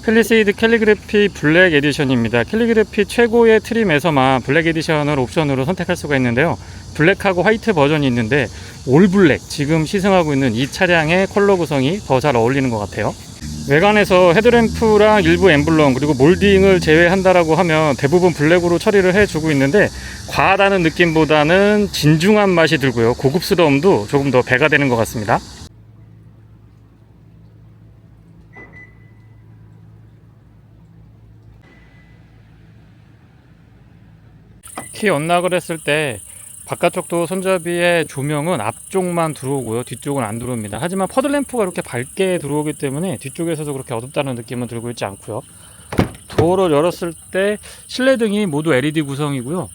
펠리세이드 캘리그래피 블랙 에디션입니다. 캘리그래피 최고의 트림에서만 블랙 에디션을 옵션으로 선택할 수가 있는데요. 블랙하고 화이트 버전이 있는데 올 블랙, 지금 시승하고 있는 이 차량의 컬러 구성이 더 잘 어울리는 것 같아요. 외관에서 헤드램프랑 일부 엠블럼 그리고 몰딩을 제외한다라고 하면 대부분 블랙으로 처리를 해주고 있는데, 과하다는 느낌보다는 진중한 맛이 들고요. 고급스러움도 조금 더 배가 되는 것 같습니다. 키 언락을 했을 때 바깥쪽도 손잡이의 조명은 앞쪽만 들어오고요, 뒤쪽은 안 들어옵니다. 하지만 퍼들램프가 이렇게 밝게 들어오기 때문에 뒤쪽에서도 그렇게 어둡다는 느낌은 들고 있지 않고요. 도어를 열었을 때 실내등이 모두 LED 구성이고요.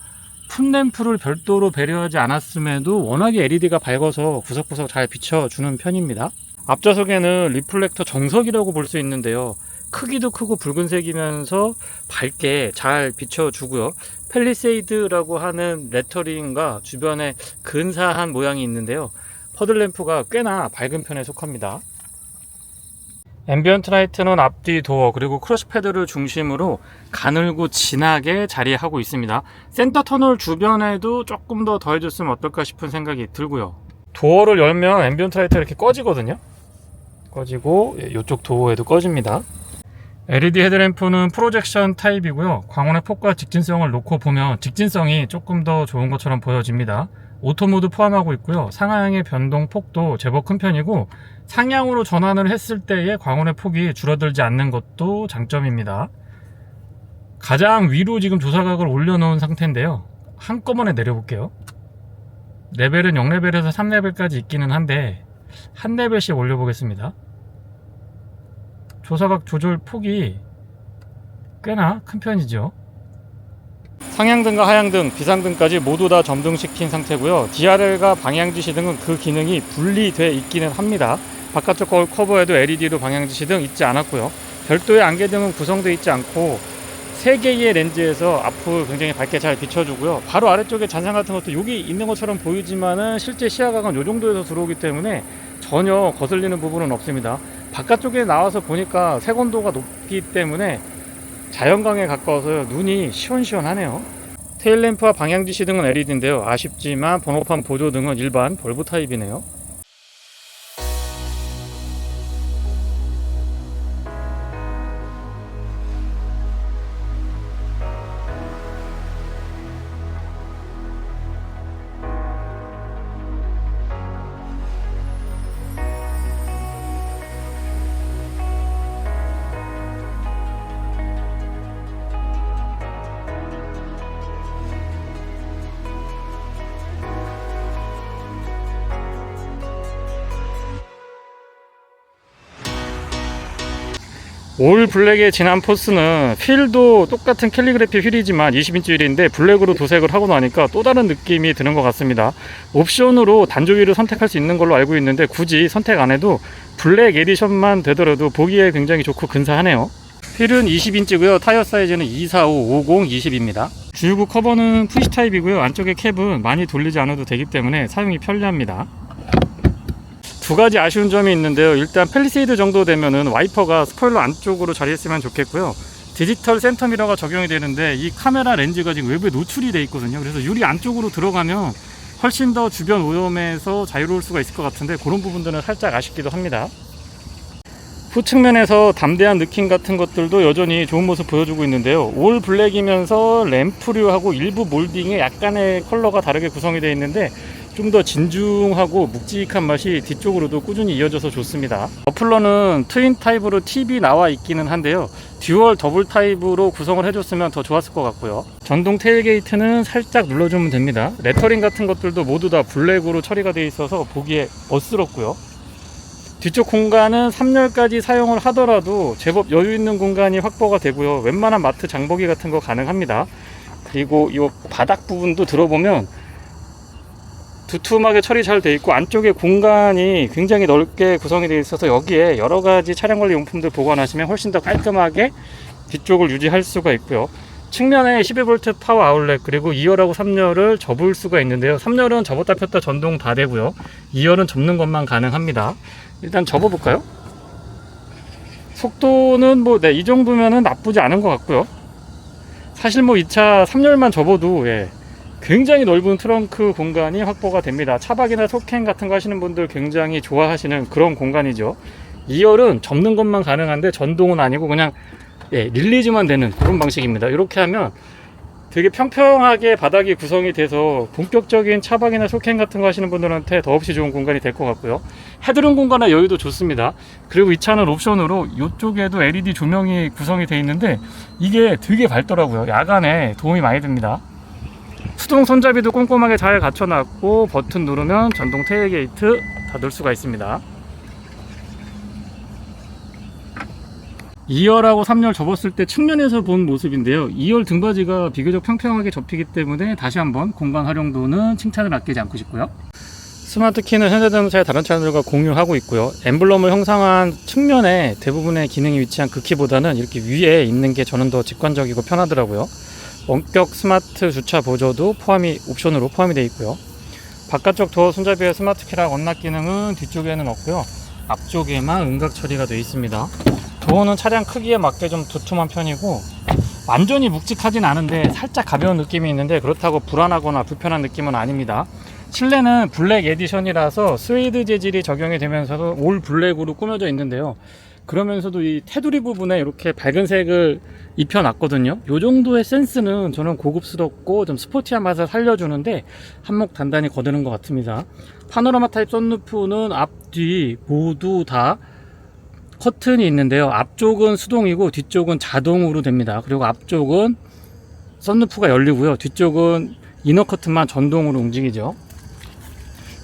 풋램프를 별도로 배려하지 않았음에도 워낙에 LED가 밝아서 구석구석 잘 비춰주는 편입니다. 앞좌석에는 리플렉터 정석이라고 볼 수 있는데요, 크기도 크고 붉은색이면서 밝게 잘 비춰주고요. 펠리세이드라고 하는 레터링과 주변에 근사한 모양이 있는데요, 퍼들램프가 꽤나 밝은 편에 속합니다. 앰비언트 라이트는 앞뒤 도어 그리고 크러쉬 패드를 중심으로 가늘고 진하게 자리하고 있습니다. 센터 터널 주변에도 조금 더 더해줬으면 어떨까 싶은 생각이 들고요. 도어를 열면 앰비언트 라이트가 이렇게 꺼지거든요. 꺼지고 이쪽 도어에도 꺼집니다. LED 헤드램프는 프로젝션 타입이고요. 광원의 폭과 직진성을 놓고 보면 직진성이 조금 더 좋은 것처럼 보여집니다. 오토모드 포함하고 있고요. 상하향의 변동 폭도 제법 큰 편이고, 상향으로 전환을 했을 때의 광원의 폭이 줄어들지 않는 것도 장점입니다. 가장 위로 지금 조사각을 올려놓은 상태인데요, 한꺼번에 내려볼게요. 레벨은 0레벨에서 3레벨까지 있기는 한데 한 레벨씩 올려보겠습니다. 조사각 조절 폭이 꽤나 큰 편이죠. 상향등과 하향등, 비상등까지 모두 다 점등시킨 상태고요. DRL과 방향지시등은 그 기능이 분리되어 있기는 합니다. 바깥쪽 커버에도 LED로 방향지시등 있지 않았고요. 별도의 안개등은 구성되어 있지 않고 3개의 렌즈에서 앞을 굉장히 밝게 잘 비춰주고요. 바로 아래쪽에 잔상 같은 것도 여기 있는 것처럼 보이지만은 실제 시야각은 이 정도에서 들어오기 때문에 전혀 거슬리는 부분은 없습니다. 바깥쪽에 나와서 보니까 색온도가 높기 때문에 자연광에 가까워서 눈이 시원시원하네요. 테일램프와 방향지시등은 LED인데요, 아쉽지만 번호판 보조등은 일반 벌브 타입이네요. 올 블랙의 진한 포스는 휠도 똑같은 캘리그래피 휠이지만 20인치 휠인데 블랙으로 도색을 하고 나니까 또 다른 느낌이 드는 것 같습니다. 옵션으로 단조 휠을 선택할 수 있는 걸로 알고 있는데 굳이 선택 안 해도 블랙 에디션만 되더라도 보기에 굉장히 좋고 근사하네요. 휠은 20인치고요. 타이어 사이즈는 245, 50, 20입니다. 주유구 커버는 푸시 타입이고요. 안쪽에 캡은 많이 돌리지 않아도 되기 때문에 사용이 편리합니다. 두 가지 아쉬운 점이 있는데요. 일단 펠리세이드 정도 되면은 와이퍼가 스포일러 안쪽으로 자리했으면 좋겠고요. 디지털 센터 미러가 적용이 되는데 이 카메라 렌즈가 지금 외부에 노출이 되어 있거든요. 그래서 유리 안쪽으로 들어가면 훨씬 더 주변 오염에서 자유로울 수가 있을 것 같은데, 그런 부분들은 살짝 아쉽기도 합니다. 후측면에서 담대한 느낌 같은 것들도 여전히 좋은 모습 보여주고 있는데요, 올 블랙이면서 램프류하고 일부 몰딩에 약간의 컬러가 다르게 구성이 되어 있는데 좀 더 진중하고 묵직한 맛이 뒤쪽으로도 꾸준히 이어져서 좋습니다. 머플러는 트윈 타입으로 팁이 나와 있기는 한데요, 듀얼 더블 타입으로 구성을 해줬으면 더 좋았을 것 같고요. 전동 테일게이트는 살짝 눌러주면 됩니다. 레터링 같은 것들도 모두 다 블랙으로 처리가 되어 있어서 보기에 멋스럽고요. 뒤쪽 공간은 3열까지 사용을 하더라도 제법 여유 있는 공간이 확보가 되고요. 웬만한 마트 장보기 같은 거 가능합니다. 그리고 이 바닥 부분도 들어보면 두툼하게 처리 잘 되어 있고 안쪽에 공간이 굉장히 넓게 구성이 되어 있어서 여기에 여러가지 차량관리 용품들 보관하시면 훨씬 더 깔끔하게 뒤쪽을 유지할 수가 있고요. 측면에 12V 파워 아울렛 그리고 2열하고 3열을 접을 수가 있는데요, 3열은 접었다 폈다 전동 다 되고요, 2열은 접는 것만 가능합니다. 일단 접어볼까요? 속도는 뭐 네, 이 정도면은 나쁘지 않은 것 같고요. 사실 뭐 이 차 3열만 접어도 굉장히 넓은 트렁크 공간이 확보가 됩니다. 차박이나 토캠 같은 거 하시는 분들 굉장히 좋아하시는 그런 공간이죠. 2열은 접는 것만 가능한데 전동은 아니고 그냥 릴리즈만 되는 그런 방식입니다. 이렇게 하면 되게 평평하게 바닥이 구성이 돼서 본격적인 차박이나 쇼캠 같은 거 하시는 분들한테 더없이 좋은 공간이 될 것 같고요. 헤드룸 공간과 여유도 좋습니다. 그리고 이 차는 옵션으로 이쪽에도 LED 조명이 구성이 되어 있는데 이게 되게 밝더라고요. 야간에 도움이 많이 됩니다. 수동 손잡이도 꼼꼼하게 잘 갖춰놨고 버튼 누르면 전동 테일게이트 닫을 수가 있습니다. 2열하고 3열 접었을 때 측면에서 본 모습인데요. 2열 등받이가 비교적 평평하게 접히기 때문에 다시 한번 공간 활용도는 칭찬을 아끼지 않고 싶고요. 스마트 키는 현대자동차의 다른 차들과 공유하고 있고요. 엠블럼을 형상한 측면에 대부분의 기능이 위치한 그 키보다는 이렇게 위에 있는 게 저는 더 직관적이고 편하더라고요. 원격 스마트 주차 보조도 옵션으로 포함이 되어 있고요. 바깥쪽 도어 손잡이의 스마트 키랑 언락 기능은 뒤쪽에는 없고요. 앞쪽에만 음각 처리가 되어 있습니다. 도어는 차량 크기에 맞게 좀 두툼한 편이고 완전히 묵직하진 않은데 살짝 가벼운 느낌이 있는데 그렇다고 불안하거나 불편한 느낌은 아닙니다. 실내는 블랙 에디션이라서 스웨이드 재질이 적용이 되면서도 올 블랙으로 꾸며져 있는데요. 그러면서도 이 테두리 부분에 이렇게 밝은 색을 입혀놨거든요. 이 정도의 센스는 저는 고급스럽고 좀 스포티한 맛을 살려주는데 한몫 단단히 거두는 것 같습니다. 파노라마 타입 썬루프는 앞뒤 모두 다 커튼이 있는데요. 앞쪽은 수동이고 뒤쪽은 자동으로 됩니다. 그리고 앞쪽은 썬루프가 열리고요. 뒤쪽은 이너 커튼만 전동으로 움직이죠.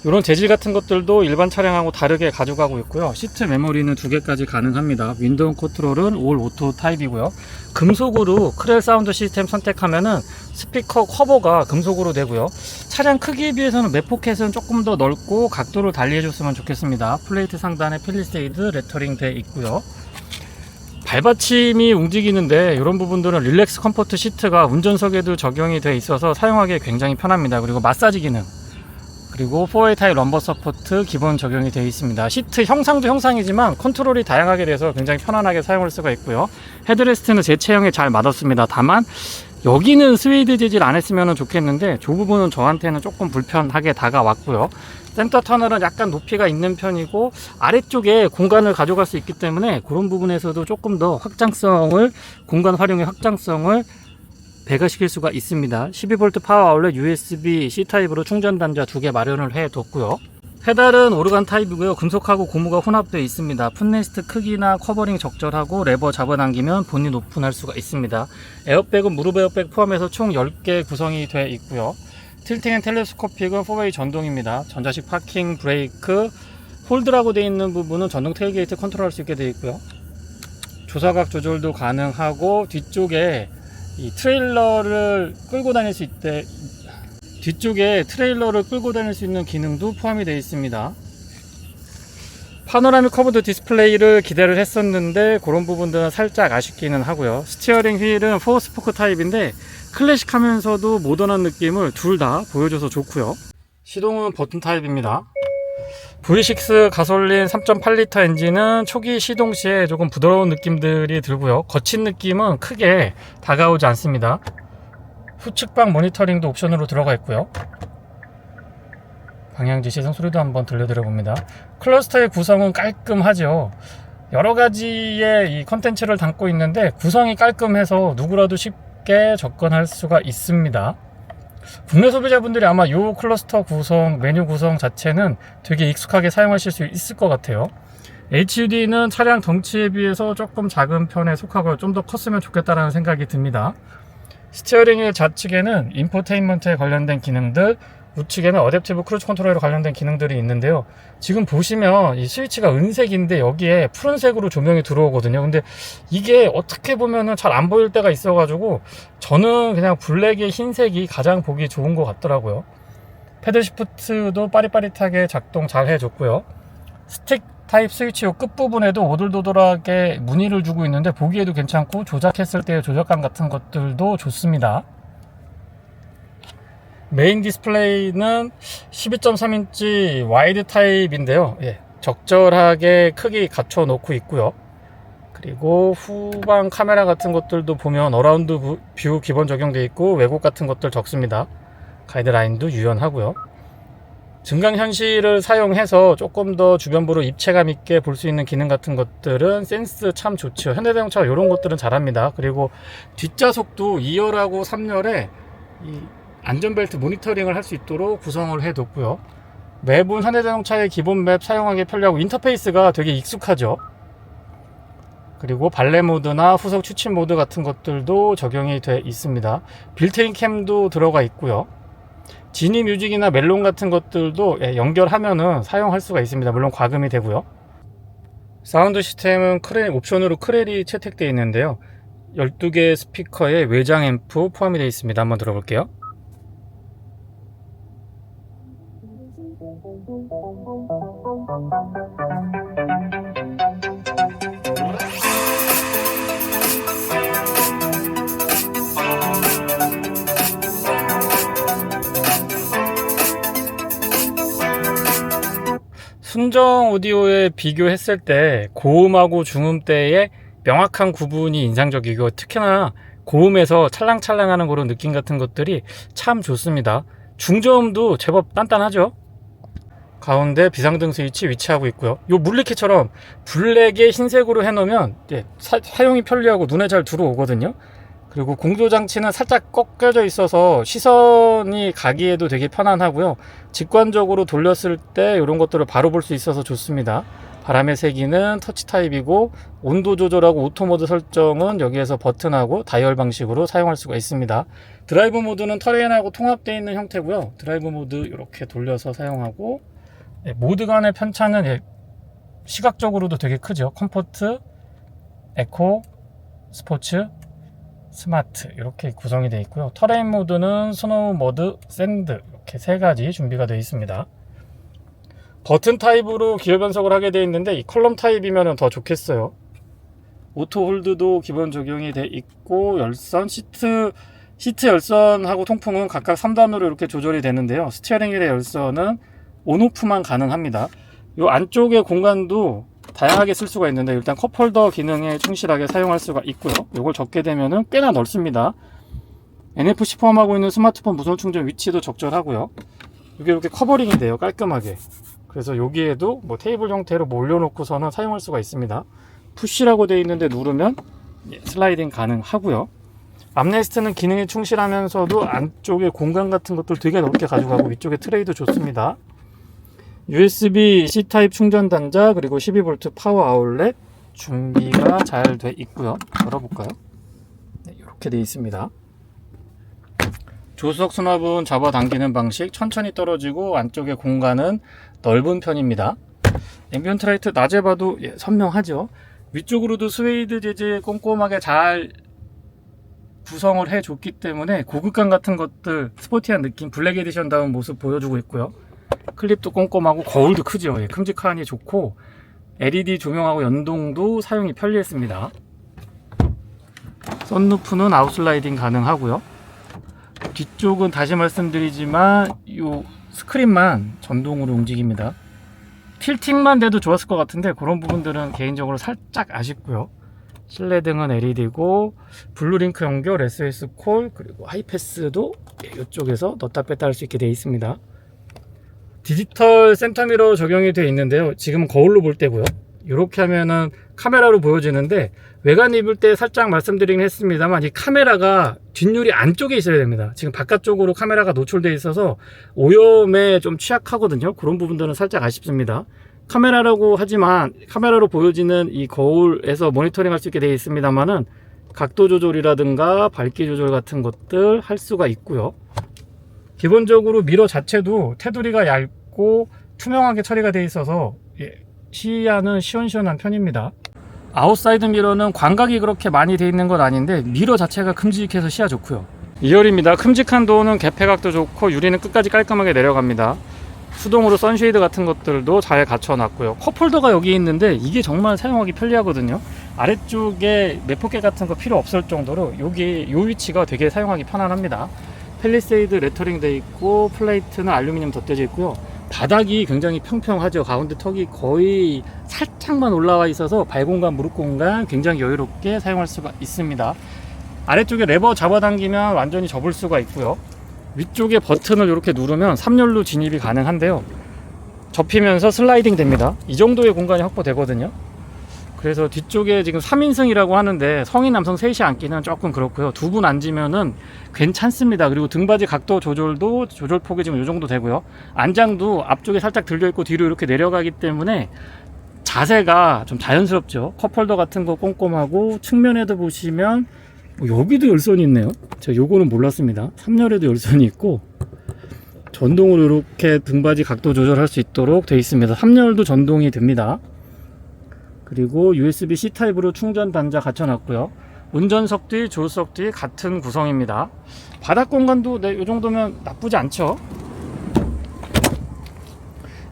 이런 재질 같은 것들도 일반 차량하고 다르게 가져가고 있고요. 시트 메모리는 2개까지 가능합니다. 윈도우 컨트롤은 올 오토 타입이고요. 금속으로 크렐 사운드 시스템 선택하면은 스피커 커버가 금속으로 되고요. 차량 크기에 비해서는 맵포켓은 조금 더 넓고 각도를 달리 해줬으면 좋겠습니다. 플레이트 상단에 필리세이드 레터링 되어 있고요. 발받침이 움직이는데 이런 부분들은 릴렉스 컴포트 시트가 운전석에도 적용이 되어 있어서 사용하기 굉장히 편합니다. 그리고 마사지 기능, 그리고 4웨이 타입 럼버 서포트 기본 적용이 되어 있습니다. 시트 형상도 형상이지만 컨트롤이 다양하게 돼서 굉장히 편안하게 사용할 수가 있고요. 헤드레스트는 제 체형에 잘 맞았습니다. 다만 여기는 스웨이드 재질 안 했으면 좋겠는데 저 부분은 저한테는 조금 불편하게 다가왔고요. 센터 터널은 약간 높이가 있는 편이고 아래쪽에 공간을 가져갈 수 있기 때문에 그런 부분에서도 조금 더 공간 활용의 확장성을 배가시킬 수가 있습니다. 12V 파워 아울렛 USB C 타입으로 충전 단자 2개 마련을 해뒀고요. 페달은 오르간 타입이고요. 금속하고 고무가 혼합되어 있습니다. 풋레스트 크기나 커버링 적절하고 레버 잡아당기면 본인 오픈할 수가 있습니다. 에어백은 무릎 에어백 포함해서 총 10개 구성이 되어 있고요. 틸팅 앤 텔레스코픽은 4웨이 전동입니다. 전자식 파킹 브레이크, 홀드라고 되어 있는 부분은 전동 테일게이트 컨트롤할 수 있게 되어 있고요. 조사각 조절도 가능하고 뒤쪽에 이 트레일러를 끌고 다닐 수 있대. 뒤쪽에 트레일러를 끌고 다닐 수 있는 기능도 포함이 되어 있습니다. 파노라믹 커브드 디스플레이를 기대를 했었는데 그런 부분들은 살짝 아쉽기는 하고요. 스티어링 휠은 4스포크 타입인데 클래식하면서도 모던한 느낌을 둘 다 보여줘서 좋고요. 시동은 버튼 타입입니다. V6 가솔린 3.8L 엔진은 초기 시동 시에 조금 부드러운 느낌들이 들고요. 거친 느낌은 크게 다가오지 않습니다. 후측방 모니터링도 옵션으로 들어가 있고요. 방향지 시선 소리도 한번 들려드려 봅니다. 클러스터의 구성은 깔끔하죠. 여러가지의 이 컨텐츠를 담고 있는데 구성이 깔끔해서 누구라도 쉽게 접근할 수가 있습니다. 국내 소비자분들이 아마 이 클러스터 구성, 메뉴 구성 자체는 되게 익숙하게 사용하실 수 있을 것 같아요. HUD는 차량 덩치에 비해서 조금 작은 편에 속하고 좀 더 컸으면 좋겠다라는 생각이 듭니다. 스티어링 휠 좌측에는 인포테인먼트에 관련된 기능들, 우측에는 어댑티브 크루즈 컨트롤에 관련된 기능들이 있는데요. 지금 보시면 이 스위치가 은색인데 여기에 푸른색으로 조명이 들어오거든요. 근데 이게 어떻게 보면은 잘 안 보일 때가 있어가지고 저는 그냥 블랙의 흰색이 가장 보기 좋은 것 같더라고요. 패들 시프트도 빠릿빠릿하게 작동 잘 해줬고요. 스틱 타입 스위치 요 끝부분에도 오돌도돌하게 무늬를 주고 있는데 보기에도 괜찮고 조작했을 때의 조작감 같은 것들도 좋습니다. 메인 디스플레이는 12.3인치 와이드 타입인데요. 적절하게 크기 갖춰 놓고 있고요. 그리고 후방 카메라 같은 것들도 보면 어라운드 뷰 기본 적용되어 있고 왜곡 같은 것들 적습니다. 가이드라인도 유연하고요. 증강현실을 사용해서 조금 더 주변부를 입체감 있게 볼 수 있는 기능 같은 것들은 센스 참 좋죠. 현대자동차가 이런 것들은 잘합니다. 그리고 뒷좌석도 2열하고 3열에 이 안전벨트 모니터링을 할 수 있도록 구성을 해 뒀고요. 맵은 현대자동차의 기본 맵 사용하기 편리하고 인터페이스가 되게 익숙하죠. 그리고 발레 모드나 후속 추진 모드 같은 것들도 적용이 돼 있습니다. 빌트인 캠도 들어가 있고요. 지니 뮤직이나 멜론 같은 것들도 연결하면은 사용할 수가 있습니다. 물론 과금이 되고요. 사운드 시스템은 옵션으로 크렐이 채택되어 있는데요. 12개의 스피커에 외장 앰프 포함이 되어 있습니다. 한번 들어볼게요. 순정 오디오에 비교했을 때 고음하고 중음대의 명확한 구분이 인상적이고 특히나 고음에서 찰랑찰랑하는 그런 느낌 같은 것들이 참 좋습니다. 중저음도 제법 단단하죠. 가운데 비상등 스위치 위치하고 있고요. 요 물리키처럼 블랙에 흰색으로 해놓으면 사용이 편리하고 눈에 잘 들어오거든요. 그리고 공조장치는 살짝 꺾여져 있어서 시선이 가기에도 되게 편안하고요. 직관적으로 돌렸을 때 이런 것들을 바로 볼 수 있어서 좋습니다. 바람의 세기는 터치 타입이고 온도 조절하고 오토 모드 설정은 여기에서 버튼하고 다이얼 방식으로 사용할 수가 있습니다. 드라이브 모드는 터레인하고 통합되어 있는 형태고요. 드라이브 모드 이렇게 돌려서 사용하고 모드 간의 편차는 시각적으로도 되게 크죠. 컴포트, 에코, 스포츠, 스마트 이렇게 구성이 되어 있고요. 터레인 모드는 스노우 모드, 샌드 이렇게 세 가지 준비가 되어 있습니다. 버튼 타입으로 기어 변속을 하게 되어 있는데 이 컬럼 타입이면 더 좋겠어요. 오토 홀드도 기본 적용이 되어 있고 열선, 시트 열선하고 통풍은 각각 3단으로 이렇게 조절이 되는데요. 스티어링 휠의 열선은 온오프만 가능합니다. 이 안쪽의 공간도 다양하게 쓸 수가 있는데 일단 컵홀더 기능에 충실하게 사용할 수가 있고요. 이걸 적게 되면은 꽤나 넓습니다. NFC 포함하고 있는 스마트폰 무선 충전 위치도 적절하고요. 이게 이렇게 커버링이 돼요. 깔끔하게. 그래서 여기에도 뭐 테이블 형태로 올려놓고서는 사용할 수가 있습니다. 푸시라고 되어 있는데 누르면 슬라이딩 가능하고요. 암레스트는 기능에 충실하면서도 안쪽에 공간 같은 것들 되게 넓게 가져가고 위쪽에 트레이도 좋습니다. USB-C 타입 충전 단자 그리고 12V 파워 아울렛 준비가 잘 돼 있고요. 열어볼까요? 네, 이렇게 돼 있습니다. 조수석 수납은 잡아당기는 방식, 천천히 떨어지고 안쪽의 공간은 넓은 편입니다. 앰비언트 라이트 낮에 봐도 선명하죠. 위쪽으로도 스웨이드 재질 꼼꼼하게 잘 구성을 해줬기 때문에 고급감 같은 것들 스포티한 느낌 블랙 에디션다운 모습 보여주고 있고요. 클립도 꼼꼼하고 거울도 크죠. 큼직하니 좋고 LED 조명하고 연동도 사용이 편리했습니다. 썬루프는 아웃슬라이딩 가능하고요. 뒤쪽은 다시 말씀드리지만 이 스크린만 전동으로 움직입니다. 틸팅만 돼도 좋았을 것 같은데 그런 부분들은 개인적으로 살짝 아쉽고요. 실내등은 LED고 블루링크 연결, SOS 콜 그리고 하이패스도 이쪽에서 넣었다 뺐다 할 수 있게 되어 있습니다. 디지털 센터미러 적용이 되어 있는데요. 지금은 거울로 볼 때고요. 이렇게 하면은 카메라로 보여지는데 외관 입을 때 살짝 말씀드리긴 했습니다만 이 카메라가 뒷유리 안쪽에 있어야 됩니다. 지금 바깥쪽으로 카메라가 노출되어 있어서 오염에 좀 취약하거든요. 그런 부분들은 살짝 아쉽습니다. 카메라라고 하지만 카메라로 보여지는 이 거울에서 모니터링 할 수 있게 되어 있습니다만은 각도 조절이라든가 밝기 조절 같은 것들 할 수가 있고요. 기본적으로 미러 자체도 테두리가 얇고 투명하게 처리가 되어 있어서 시야는 시원시원한 편입니다. 아웃사이드 미러는 광각이 그렇게 많이 되어 있는 건 아닌데 미러 자체가 큼직해서 시야 좋고요. 2열입니다. 큼직한 도어는 개폐각도 좋고 유리는 끝까지 깔끔하게 내려갑니다. 수동으로 선쉐이드 같은 것들도 잘 갖춰놨고요. 컵홀더가 여기 있는데 이게 정말 사용하기 편리하거든요. 아래쪽에 매포켓 같은 거 필요 없을 정도로 여기 이 위치가 되게 사용하기 편안합니다. 펠리세이드 레터링 되어 있고 플레이트는 알루미늄 덧대져 있고요. 바닥이 굉장히 평평하죠. 가운데 턱이 거의 살짝만 올라와 있어서 발 공간, 무릎 공간 굉장히 여유롭게 사용할 수가 있습니다. 아래쪽에 레버 잡아당기면 완전히 접을 수가 있고요. 위쪽에 버튼을 이렇게 누르면 3열로 진입이 가능한데요. 접히면서 슬라이딩 됩니다. 이 정도의 공간이 확보되거든요. 그래서 뒤쪽에 지금 3인승이라고 하는데 성인 남성 셋이 앉기는 조금 그렇고요. 두 분 앉으면은 괜찮습니다. 그리고 등받이 각도 조절도 조절폭이 지금 이 정도 되고요. 안장도 앞쪽에 살짝 들려 있고 뒤로 이렇게 내려가기 때문에 자세가 좀 자연스럽죠. 컵홀더 같은 거 꼼꼼하고, 측면에도 보시면 여기도 열선이 있네요. 제가 요거는 몰랐습니다. 3열에도 열선이 있고, 전동으로 이렇게 등받이 각도 조절할 수 있도록 되어 있습니다. 3열도 전동이 됩니다. 그리고 USB-C 타입으로 충전 단자 갖춰놨고요. 운전석 뒤, 조수석 뒤 같은 구성입니다. 바닥 공간도 이 정도면 나쁘지 않죠.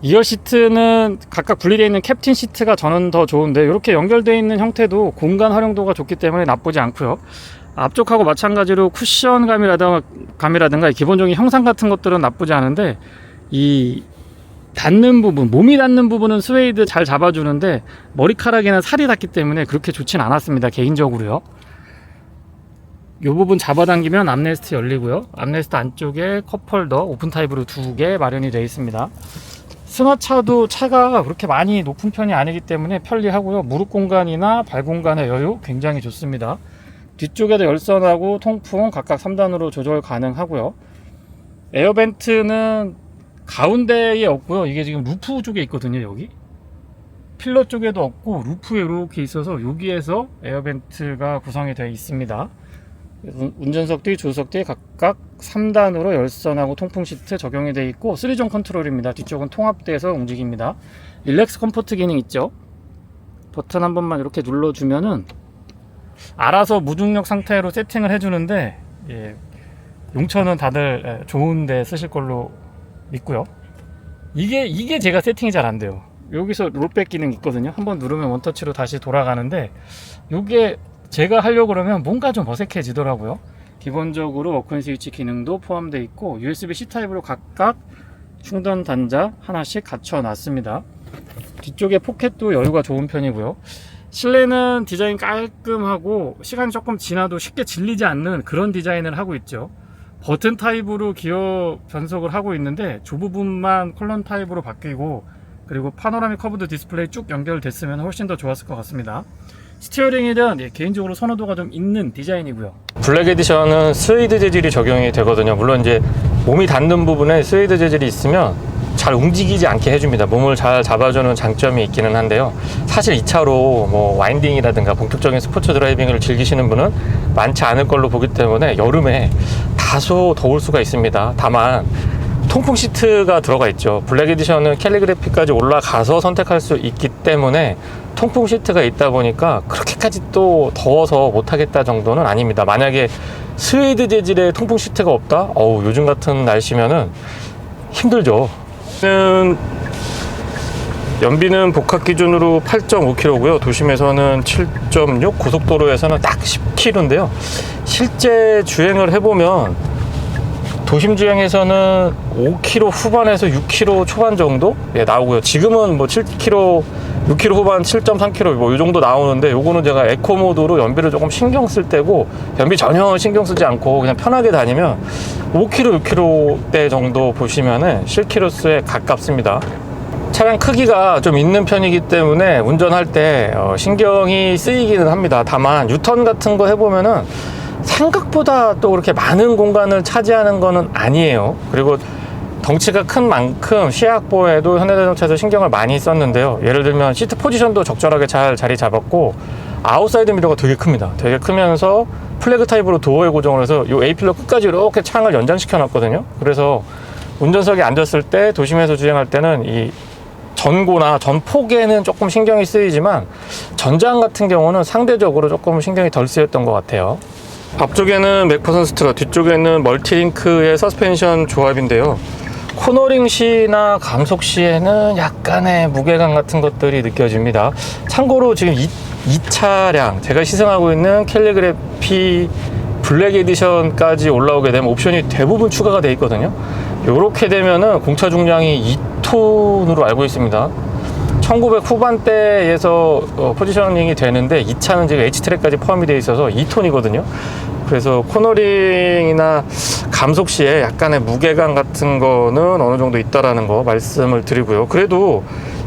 2열 시트는 각각 분리되어 있는 캡틴 시트가 저는 더 좋은데, 이렇게 연결되어 있는 형태도 공간 활용도가 좋기 때문에 나쁘지 않고요. 앞쪽하고 마찬가지로 쿠션감이라든가 기본적인 형상 같은 것들은 나쁘지 않은데, 이 닿는 부분, 몸이 닿는 부분은 스웨이드 잘 잡아주는데 머리카락이나 살이 닿기 때문에 그렇게 좋진 않았습니다, 개인적으로요. 이 부분 잡아당기면 암레스트 열리고요. 암레스트 안쪽에 컵홀더 오픈 타입으로 2개 마련이 되어 있습니다. 승하차도 차가 그렇게 많이 높은 편이 아니기 때문에 편리하고요. 무릎 공간이나 발 공간의 여유 굉장히 좋습니다. 뒤쪽에도 열선하고 통풍 각각 3단으로 조절 가능하고요. 에어벤트는 가운데에 없고요. 이게 지금 루프 쪽에 있거든요. 여기 필러 쪽에도 없고 루프에 이렇게 있어서 여기에서 에어벤트가 구성이 되어 있습니다. 운전석 뒤, 조수석 뒤에 각각 3단으로 열선하고 통풍 시트 적용이 되어 있고, 3존 컨트롤입니다. 뒤쪽은 통합돼서 움직입니다. 릴렉스 컴포트 기능 있죠. 버튼 한 번만 이렇게 눌러주면은 알아서 무중력 상태로 세팅을 해주는데, 용천은 다들 좋은데 쓰실 걸로 믿고요. 이게 제가 세팅이 잘 안 돼요. 여기서 롤백 기능 있거든요. 한번 누르면 원터치로 다시 돌아가는데, 이게 제가 하려고 그러면 뭔가 좀 어색해지더라고요. 기본적으로 워크인 스위치 기능도 포함되어 있고, USB-C 타입으로 각각 충전 단자 하나씩 갖춰 놨습니다. 뒤쪽에 포켓도 여유가 좋은 편이고요. 실내는 디자인 깔끔하고 시간이 조금 지나도 쉽게 질리지 않는 그런 디자인을 하고 있죠. 버튼 타입으로 기어 변속을 하고 있는데, 저 부분만 컬럼 타입으로 바뀌고, 그리고 파노라믹 커브드 디스플레이 쭉 연결됐으면 훨씬 더 좋았을 것 같습니다. 스티어링에 대한 개인적으로 선호도가 좀 있는 디자인이고요. 블랙 에디션은 스웨이드 재질이 적용이 되거든요. 물론 이제 몸이 닿는 부분에 스웨이드 재질이 있으면 잘 움직이지 않게 해줍니다. 몸을 잘 잡아주는 장점이 있기는 한데요. 사실 이 차로 뭐 와인딩이라든가 본격적인 스포츠 드라이빙을 즐기시는 분은 많지 않을 걸로 보기 때문에 여름에 다소 더울 수가 있습니다. 다만 통풍 시트가 들어가 있죠. 블랙 에디션은 캘리그래피까지 올라가서 선택할 수 있기 때문에 통풍 시트가 있다 보니까 그렇게까지 또 더워서 못하겠다 정도는 아닙니다. 만약에 스웨이드 재질의 통풍 시트가 없다? 요즘 같은 날씨면은 힘들죠. 연비는 복합 기준으로 8.5km고요. 도심에서는 7.6, 고속도로에서는 딱 10km인데요. 실제 주행을 해보면 도심 주행에서는 5km 후반에서 6km 초반 정도 나오고요. 지금은 뭐 7km, 6km 후반 7.3km 뭐 이 정도 나오는데, 요거는 제가 에코 모드로 연비를 조금 신경 쓸 때고, 연비 전혀 신경 쓰지 않고 그냥 편하게 다니면 5km, 6km대 정도 보시면은 실키로수에 가깝습니다. 차량 크기가 좀 있는 편이기 때문에 운전할 때 신경이 쓰이기는 합니다. 다만 유턴 같은 거 해보면은 생각보다 또 그렇게 많은 공간을 차지하는 거는 아니에요. 그리고 덩치가 큰 만큼 시야 확보에도 현대자동차에서 신경을 많이 썼는데요. 예를 들면 시트 포지션도 적절하게 잘 자리 잡았고, 아웃사이드 미러가 되게 큽니다. 되게 크면서 플래그 타입으로 도어에 고정을 해서 이 A필러 끝까지 이렇게 창을 연장시켜 놨거든요. 그래서 운전석에 앉았을 때 도심에서 주행할 때는 이 전고나 전폭에는 조금 신경이 쓰이지만 전장 같은 경우는 상대적으로 조금 신경이 덜 쓰였던 것 같아요. 앞쪽에는 맥퍼슨 스트러, 뒤쪽에는 멀티링크의 서스펜션 조합인데요. 코너링 시나 감속 시에는 약간의 무게감 같은 것들이 느껴집니다. 참고로 지금 이 차량, 제가 시승하고 있는 캘리그래피 블랙 에디션까지 올라오게 되면 옵션이 대부분 추가가 되어 있거든요. 이렇게 되면은 공차 중량이 2톤으로 알고 있습니다. 1900 후반대에서 포지셔닝이 되는데 이 차는 지금 H트랙까지 포함이 되어 있어서 2톤이거든요. 그래서 코너링이나 감속 시에 약간의 무게감 같은 거는 어느 정도 있다라는 거 말씀을 드리고요. 그래도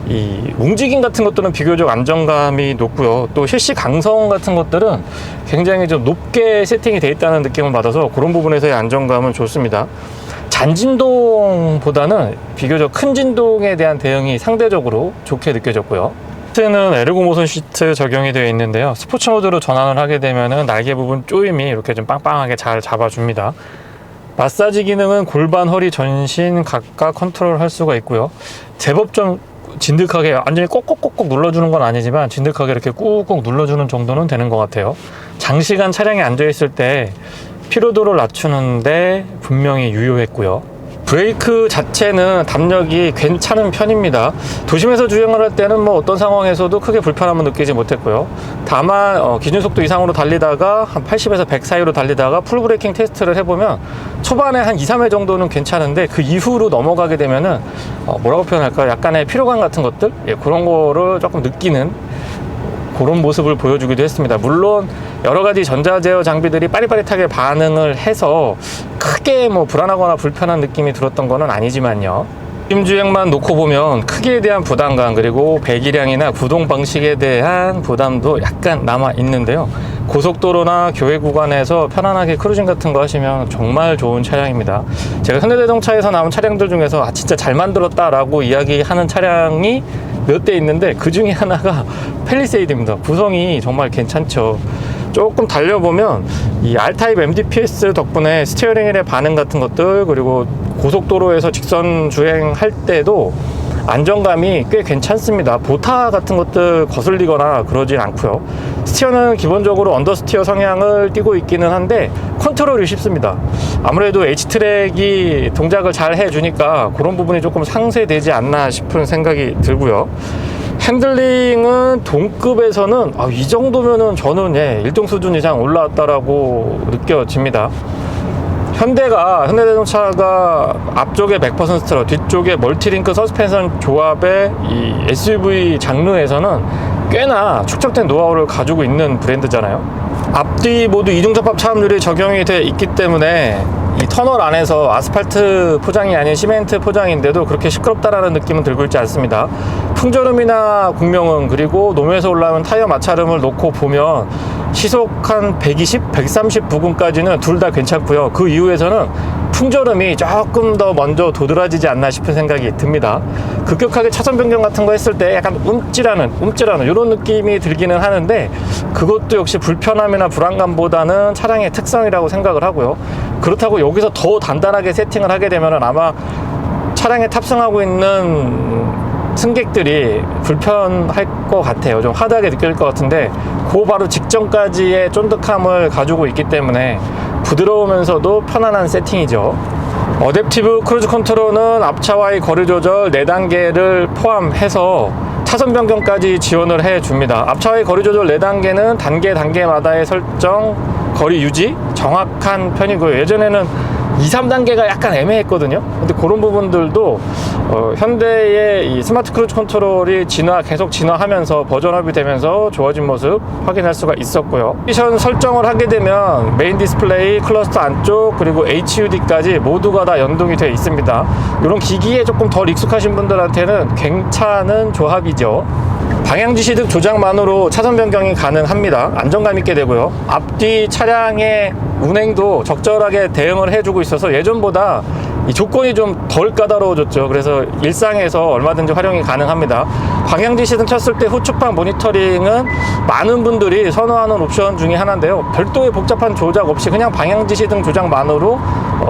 이 움직임 같은 것들은 비교적 안정감이 높고요. 또 실시 강성 같은 것들은 굉장히 좀 높게 세팅이 되어 있다는 느낌을 받아서 그런 부분에서의 안정감은 좋습니다. 잔진동보다는 비교적 큰 진동에 대한 대응이 상대적으로 좋게 느껴졌고요. 시트는 에르고 모션 시트 적용이 되어 있는데요. 스포츠 모드로 전환을 하게 되면 날개 부분 조임이 이렇게 좀 빵빵하게 잘 잡아줍니다. 마사지 기능은 골반, 허리, 전신 각각 컨트롤 할 수가 있고요. 제법 좀 진득하게 완전히 꼭꼭꼭꼭 눌러주는 건 아니지만 진득하게 이렇게 꾹꾹 눌러주는 정도는 되는 것 같아요. 장시간 차량에 앉아 있을 때 피로도를 낮추는데 분명히 유효했고요. 브레이크 자체는 담력이 괜찮은 편입니다. 도심에서 주행을 할 때는 뭐 어떤 상황에서도 크게 불편함을 느끼지 못했고요. 다만 기준 속도 이상으로 달리다가 한 80에서 100 사이로 달리다가 풀 브레이킹 테스트를 해보면 초반에 한 2, 3회 정도는 괜찮은데 그 이후로 넘어가게 되면은 뭐라고 표현할까요? 약간의 피로감 같은 것들? 그런 거를 조금 느끼는 그런 모습을 보여주기도 했습니다. 물론 여러 가지 전자제어 장비들이 빠릿빠릿하게 반응을 해서 크게 뭐 불안하거나 불편한 느낌이 들었던 거는 아니지만요. 주행만 놓고 보면 크기에 대한 부담감 그리고 배기량이나 구동 방식에 대한 부담도 약간 남아 있는데요. 고속도로나 교외 구간에서 편안하게 크루징 같은 거 하시면 정말 좋은 차량입니다. 제가 현대자동차에서 나온 차량들 중에서 진짜 잘 만들었다 라고 이야기하는 차량이 몇 대 있는데 그 중에 하나가 팰리세이드입니다. 구성이 정말 괜찮죠. 조금 달려보면 이 R타입 MDPS 덕분에 스티어링 휠의 반응 같은 것들 그리고 고속도로에서 직선 주행할 때도 안정감이 꽤 괜찮습니다. 보타 같은 것들 거슬리거나 그러진 않고요. 스티어는 기본적으로 언더스티어 성향을 띠고 있기는 한데 컨트롤이 쉽습니다. 아무래도 H트랙이 동작을 잘 해주니까 그런 부분이 조금 상쇄되지 않나 싶은 생각이 들고요. 핸들링은 동급에서는 이 정도면은 저는 1등 수준 이상 올라왔다라고 느껴집니다. 현대자동차가 앞쪽에 100% 스트러, 뒤쪽에 멀티링크 서스펜션 조합의 이 SUV 장르에서는 꽤나 축적된 노하우를 가지고 있는 브랜드잖아요. 앞뒤 모두 이중접합 차음률이 적용이 되어 있기 때문에 이 터널 안에서 아스팔트 포장이 아닌 시멘트 포장인데도 그렇게 시끄럽다라는 느낌은 들고 있지 않습니다. 풍절음이나 공명음 그리고 노면에서 올라오는 타이어 마찰음을 놓고 보면 시속 한 120, 130 부근까지는 둘 다 괜찮고요. 그 이후에서는 풍절음이 조금 더 먼저 도드라지지 않나 싶은 생각이 듭니다. 급격하게 차선 변경 같은 거 했을 때 약간 움찔하는 이런 느낌이 들기는 하는데 그것도 역시 불편함이나 불안감보다는 차량의 특성이라고 생각을 하고요. 그렇다고 여기서 더 단단하게 세팅을 하게 되면 아마 차량에 탑승하고 있는 승객들이 불편할 것 같아요. 좀 하드하게 느껴질 것 같은데 그 바로 직전까지의 쫀득함을 가지고 있기 때문에 부드러우면서도 편안한 세팅이죠. 어댑티브 크루즈 컨트롤은 앞차와의 거리 조절 4단계를 포함해서 차선 변경까지 지원을 해줍니다. 앞차와의 거리 조절 4단계는 단계마다의 설정, 거리 유지 정확한 편이고요. 예전에는 2, 3단계가 약간 애매했거든요. 근데 그런 부분들도 현대의 이 스마트 크루즈 컨트롤이 계속 진화하면서 버전업이 되면서 좋아진 모습 확인할 수가 있었고요. 미션 설정을 하게 되면 메인 디스플레이, 클러스터 안쪽 그리고 HUD까지 모두가 다 연동이 되어 있습니다. 이런 기기에 조금 덜 익숙하신 분들한테는 괜찮은 조합이죠. 방향 지시등 조작만으로 차선 변경이 가능합니다. 안정감 있게 되고요. 앞뒤 차량의 운행도 적절하게 대응을 해주고 있어서 예전보다 이 조건이 좀 덜 까다로워졌죠. 그래서 일상에서 얼마든지 활용이 가능합니다. 방향 지시등 켰을 때 후측방 모니터링은 많은 분들이 선호하는 옵션 중에 하나인데요. 별도의 복잡한 조작 없이 그냥 방향 지시등 조작만으로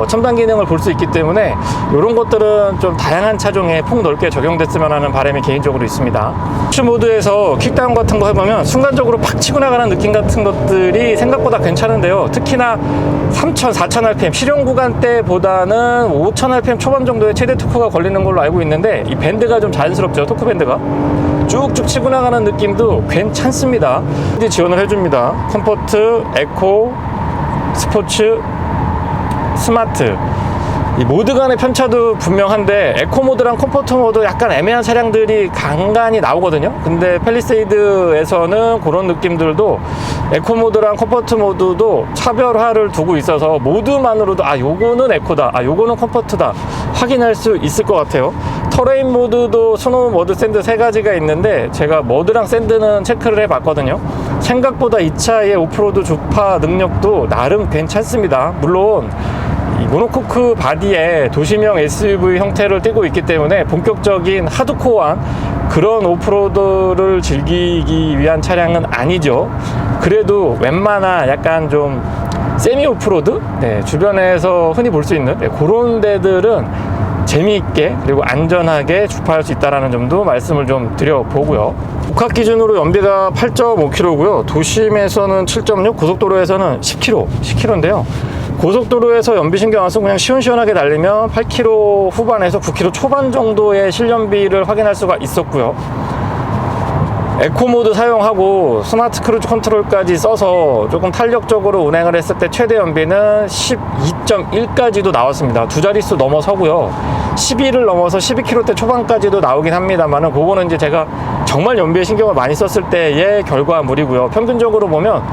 첨단 기능을 볼 수 있기 때문에 이런 것들은 좀 다양한 차종에 폭넓게 적용됐으면 하는 바람이 개인적으로 있습니다. 푸시 모드에서 킥다운 같은 거 해보면 순간적으로 팍 치고 나가는 느낌 같은 것들이 생각보다 괜찮은데요. 특히나 3,000, 4,000rpm 실용 구간대보다는 5,000rpm 초반 정도의 최대 토크가 걸리는 걸로 알고 있는데 이 밴드가 좀 자연스럽죠. 토크 밴드가 쭉쭉 치고 나가는 느낌도 괜찮습니다. 지원을 해줍니다. 컴포트, 에코, 스포츠, 스마트 이 모드 간의 편차도 분명한데 에코 모드랑 컴포트 모드 약간 애매한 차량들이 간간히 나오거든요. 근데 팰리세이드에서는 그런 느낌들도 에코 모드랑 컴포트 모드도 차별화를 두고 있어서 모드만으로도 아 요거는 에코다, 아 요거는 컴포트다 확인할 수 있을 것 같아요. 터레인 모드도 스노우 모드 샌드 세 가지가 있는데 제가 모드랑 샌드는 체크를 해봤거든요. 생각보다 이 차의 오프로드 주파 능력도 나름 괜찮습니다. 물론 이 모노코크 바디에 도심형 SUV 형태를 띠고 있기 때문에 본격적인 하드코어한 그런 오프로드를 즐기기 위한 차량은 아니죠. 그래도 웬만한 약간 좀 세미 오프로드? 네, 주변에서 흔히 볼 수 있는 그런 데들은 재미있게 그리고 안전하게 주파할 수 있다는 점도 말씀을 좀 드려보고요. 국학 기준으로 연비가 8.5km고요. 도심에서는 7.6, 고속도로에서는 10km인데요. 고속도로에서 연비 신경 안 쓰고 그냥 시원시원하게 달리면 8km 후반에서 9km 초반 정도의 실연비를 확인할 수가 있었고요. 에코 모드 사용하고 스마트 크루즈 컨트롤까지 써서 조금 탄력적으로 운행을 했을 때 최대 연비는 12.1까지도 나왔습니다. 두 자릿수 넘어서고요. 12를 넘어서 12km대 초반까지도 나오긴 합니다만은 그거는 이제 제가 정말 연비에 신경을 많이 썼을 때의 결과물이고요. 평균적으로 보면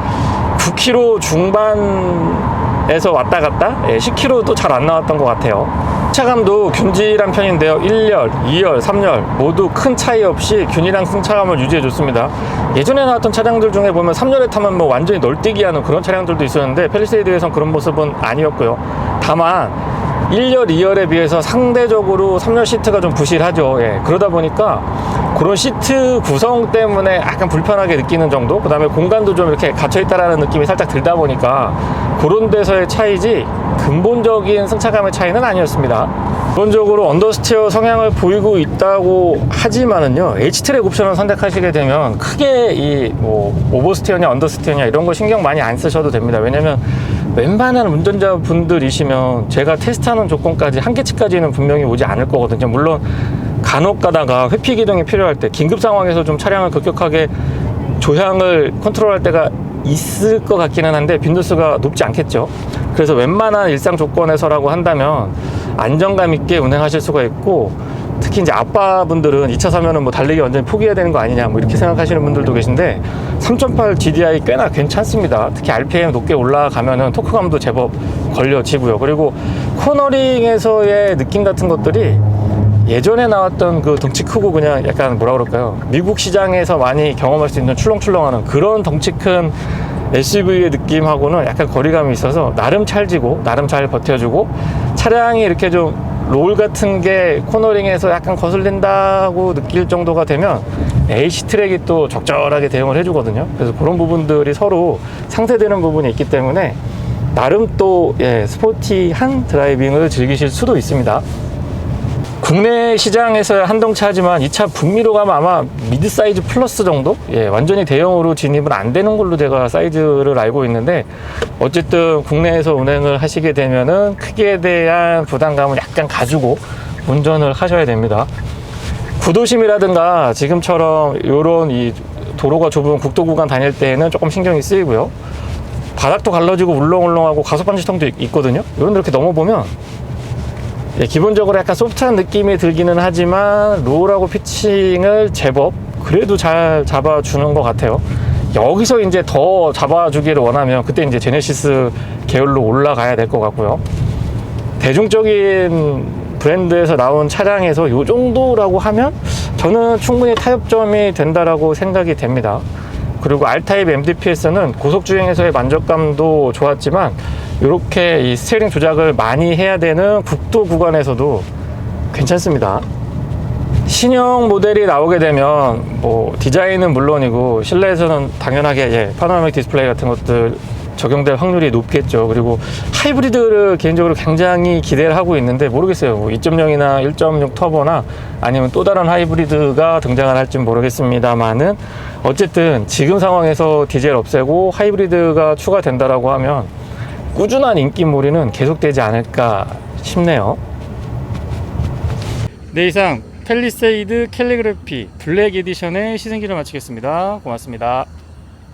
9km 중반에서 왔다 갔다 10km도 잘 안 나왔던 것 같아요. 승차감도 균질한 편인데요. 1열, 2열, 3열 모두 큰 차이 없이 균일한 승차감을 유지해 줬습니다. 예전에 나왔던 차량들 중에 보면 3열에 타면 뭐 완전히 널뛰기 하는 그런 차량들도 있었는데 팰리세이드에선 그런 모습은 아니었고요. 다만 1열, 2열에 비해서 상대적으로 3열 시트가 좀 부실하죠. 예, 그러다 보니까 그런 시트 구성 때문에 약간 불편하게 느끼는 정도, 그 다음에 공간도 좀 이렇게 갇혀있다라는 느낌이 살짝 들다 보니까 그런 데서의 차이지 근본적인 승차감의 차이는 아니었습니다. 기본적으로 언더스티어 성향을 보이고 있다고 하지만은요, H트랙 옵션을 선택하시게 되면 크게 이 뭐 오버스티어냐 언더스티어냐 이런 거 신경 많이 안 쓰셔도 됩니다. 왜냐면 웬만한 운전자분들이시면 제가 테스트하는 조건까지 한계치까지는 분명히 오지 않을 거거든요. 물론 간혹 가다가 회피 기동이 필요할 때 긴급 상황에서 좀 차량을 급격하게 조향을 컨트롤할 때가 있을 것 같기는 한데 빈도수가 높지 않겠죠. 그래서 웬만한 일상 조건에서라고 한다면 안정감 있게 운행하실 수가 있고, 특히 이제 아빠분들은 2차 사면은 뭐 달리기 완전히 포기해야 되는 거 아니냐 뭐 이렇게 생각하시는 분들도 계신데 3.8 GDI 꽤나 괜찮습니다. 특히 RPM 높게 올라가면은 토크감도 제법 걸려지고요. 그리고 코너링에서의 느낌 같은 것들이 예전에 나왔던 그 덩치 크고 그냥 약간 뭐라 그럴까요, 미국 시장에서 많이 경험할 수 있는 출렁출렁하는 그런 덩치 큰 SUV의 느낌하고는 약간 거리감이 있어서 나름 찰지고 나름 잘 버텨주고, 차량이 이렇게 좀 롤 같은 게 코너링에서 약간 거슬린다고 느낄 정도가 되면 H트랙이 또 적절하게 대응을 해주거든요. 그래서 그런 부분들이 서로 상쇄되는 부분이 있기 때문에 나름 또 스포티한 드라이빙을 즐기실 수도 있습니다. 국내 시장에서 한동차지만 이 차 북미로 가면 아마 미드 사이즈 플러스 정도? 완전히 대형으로 진입은 안 되는 걸로 제가 사이즈를 알고 있는데, 어쨌든 국내에서 운행을 하시게 되면은 크기에 대한 부담감을 약간 가지고 운전을 하셔야 됩니다. 구도심이라든가 지금처럼 요런 이 도로가 좁은 국도 구간 다닐 때에는 조금 신경이 쓰이고요. 바닥도 갈라지고 울렁울렁하고 가속방지턱도 있거든요. 요런 데 이렇게 넘어보면 기본적으로 약간 소프트한 느낌이 들기는 하지만 롤하고 피칭을 제법 그래도 잘 잡아주는 것 같아요. 여기서 이제 더 잡아주기를 원하면 그때 이제 제네시스 계열로 올라가야 될 것 같고요. 대중적인 브랜드에서 나온 차량에서 이 정도라고 하면 저는 충분히 타협점이 된다라고 생각이 됩니다. 그리고 R타입 MDPS는 고속주행에서의 만족감도 좋았지만 이렇게 이 스티어링 조작을 많이 해야 되는 국도 구간에서도 괜찮습니다. 신형 모델이 나오게 되면 뭐 디자인은 물론이고 실내에서는 당연하게 파노라믹 디스플레이 같은 것들 적용될 확률이 높겠죠. 그리고 하이브리드를 개인적으로 굉장히 기대를 하고 있는데 모르겠어요. 뭐 2.0이나 1.6 터보나 아니면 또 다른 하이브리드가 등장을 할지 모르겠습니다만은 어쨌든 지금 상황에서 디젤 없애고 하이브리드가 추가된다라고 하면 꾸준한 인기몰이는 계속되지 않을까 싶네요. 네, 이상 팰리세이드 캘리그래피 블랙 에디션의 시승기를 마치겠습니다. 고맙습니다.